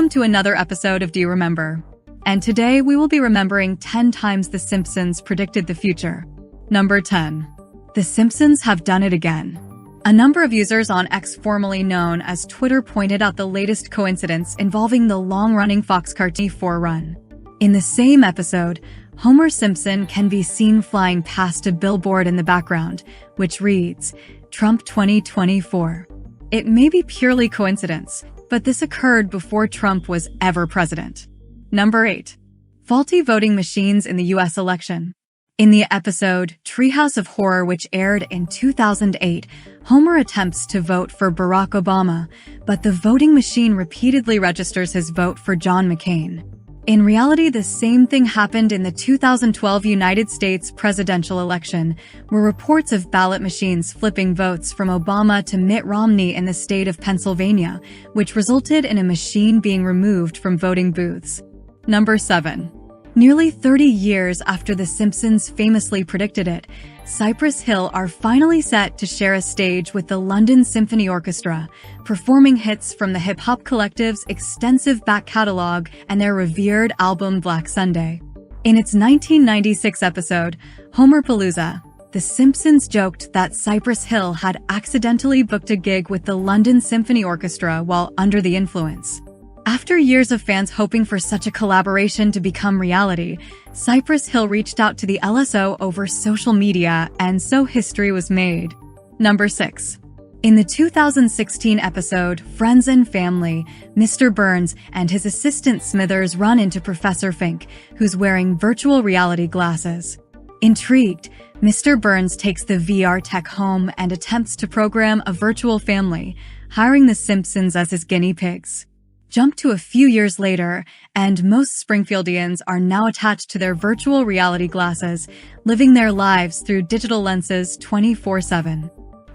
Welcome to another episode of Do You Remember? And today we will be remembering 10 times The Simpsons predicted the future. Number 10. The Simpsons have done it again. A number of users on X, formerly known as Twitter, pointed out the latest coincidence involving the long-running Fox cartoon 4 run. In the same episode, Homer Simpson can be seen flying past a billboard in the background, which reads, Trump 2024. It may be purely coincidence, but this occurred before Trump was ever president. Number 8. Faulty voting machines in the U.S. election. In the episode Treehouse of Horror, which aired in 2008, Homer attempts to vote for Barack Obama, but the voting machine repeatedly registers his vote for John McCain. In reality, the same thing happened in the 2012 United States presidential election, where reports of ballot machines flipping votes from Obama to Mitt Romney in the state of Pennsylvania, which resulted in a machine being removed from voting booths. Number 7. Nearly 30 years after The Simpsons famously predicted it, Cypress Hill are finally set to share a stage with the London Symphony Orchestra, performing hits from the hip-hop collective's extensive back catalog and their revered album Black Sunday. In its 1996 episode, Homerpalooza, The Simpsons joked that Cypress Hill had accidentally booked a gig with the London Symphony Orchestra while under the influence. After years of fans hoping for such a collaboration to become reality, Cypress Hill reached out to the LSO over social media, and so history was made. Number 6. In the 2016 episode Friends and Family, Mr. Burns and his assistant Smithers run into Professor Fink, who's wearing virtual reality glasses. Intrigued, Mr. Burns takes the VR tech home and attempts to program a virtual family, hiring the Simpsons as his guinea pigs. Jump to a few years later, and most Springfieldians are now attached to their virtual reality glasses, living their lives through digital lenses 24/7.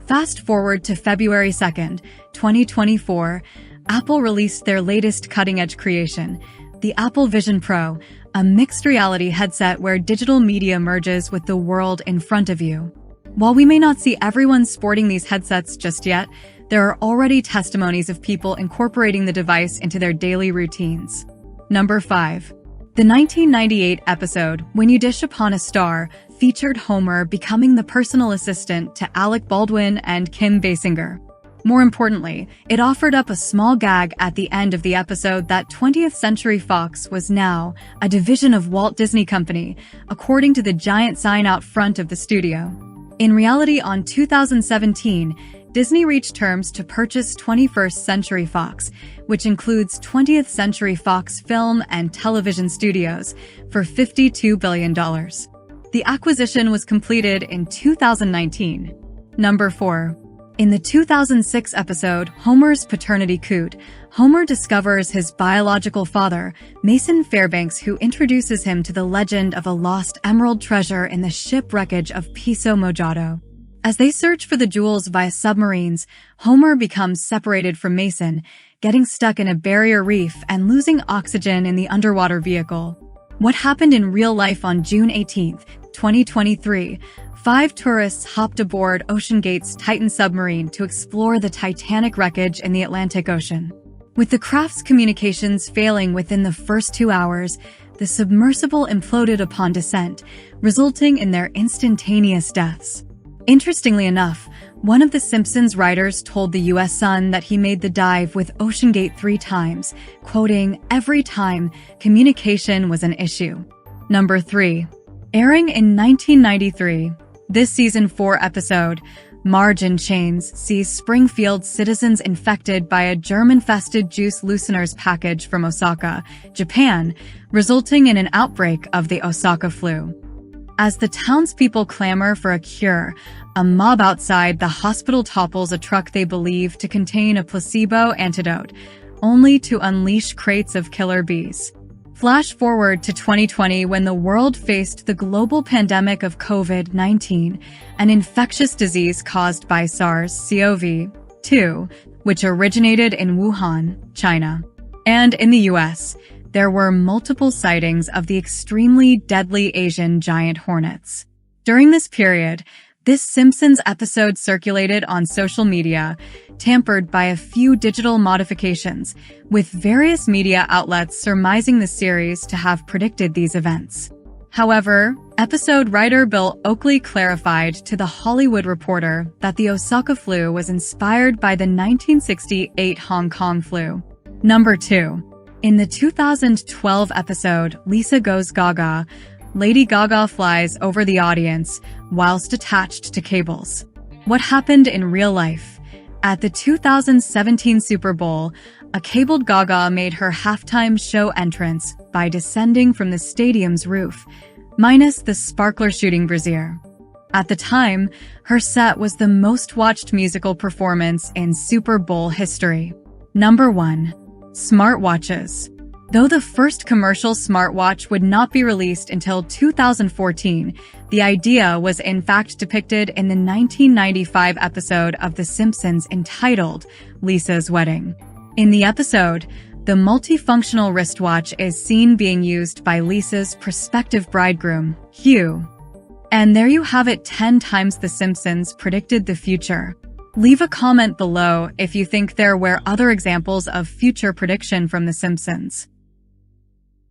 Fast forward to February 2nd, 2024, Apple released their latest cutting-edge creation, the Apple Vision Pro, a mixed reality headset where digital media merges with the world in front of you. While we may not see everyone sporting these headsets just yet, there are already testimonies of people incorporating the device into their daily routines. Number 5. The 1998 episode, When You Dish Upon a Star, featured Homer becoming the personal assistant to Alec Baldwin and Kim Basinger. More importantly, it offered up a small gag at the end of the episode that 20th Century Fox was now a division of Walt Disney Company, according to the giant sign out front of the studio. In reality, on 2017, Disney reached terms to purchase 21st Century Fox, which includes 20th Century Fox Film and Television Studios, for $52 billion. The acquisition was completed in 2019. Number 4. In the 2006 episode Homer's Paternity Coot, Homer discovers his biological father, Mason Fairbanks, who introduces him to the legend of a lost emerald treasure in the ship wreckage of Piso Mojado. As they search for the jewels via submarines, Homer becomes separated from Mason, getting stuck in a barrier reef and losing oxygen in the underwater vehicle. What happened in real life on June 18, 2023, 5 tourists hopped aboard OceanGate's Titan submarine to explore the Titanic wreckage in the Atlantic Ocean. With the craft's communications failing within the first 2 hours, the submersible imploded upon descent, resulting in their instantaneous deaths. Interestingly enough, one of the Simpsons writers told the U.S. Sun that he made the dive with OceanGate 3 times, quoting, "Every time, communication was an issue." Number 3. Airing in 1993, this season 4 episode, Marge in Chains, sees Springfield citizens infected by a germ-infested juice looseners package from Osaka, Japan, resulting in an outbreak of the Osaka flu. As the townspeople clamor for a cure, a mob outside the hospital topples a truck they believe to contain a placebo antidote, only to unleash crates of killer bees. Flash forward to 2020 when the world faced the global pandemic of COVID-19, an infectious disease caused by SARS-CoV-2, which originated in Wuhan, China. And in the US, there were multiple sightings of the extremely deadly Asian giant hornets. During this period, This Simpsons episode circulated on social media, tampered by a few digital modifications, with various media outlets surmising the series to have predicted these events. However, episode writer Bill Oakley clarified to The Hollywood Reporter that the Osaka flu was inspired by the 1968 Hong Kong flu. Number 2. In the 2012 episode Lisa Goes Gaga, Lady Gaga flies over the audience whilst attached to cables. What happened in real life? At the 2017 Super Bowl, a cabled Gaga made her halftime show entrance by descending from the stadium's roof, minus the sparkler shooting brassiere. At the time, her set was the most watched musical performance in Super Bowl history. Number 1. Smartwatches. Though the first commercial smartwatch would not be released until 2014, the idea was in fact depicted in the 1995 episode of The Simpsons entitled Lisa's Wedding. In the episode, the multifunctional wristwatch is seen being used by Lisa's prospective bridegroom, Hugh. And there you have it, 10 times The Simpsons predicted the future. Leave a comment below if you think there were other examples of future prediction from The Simpsons.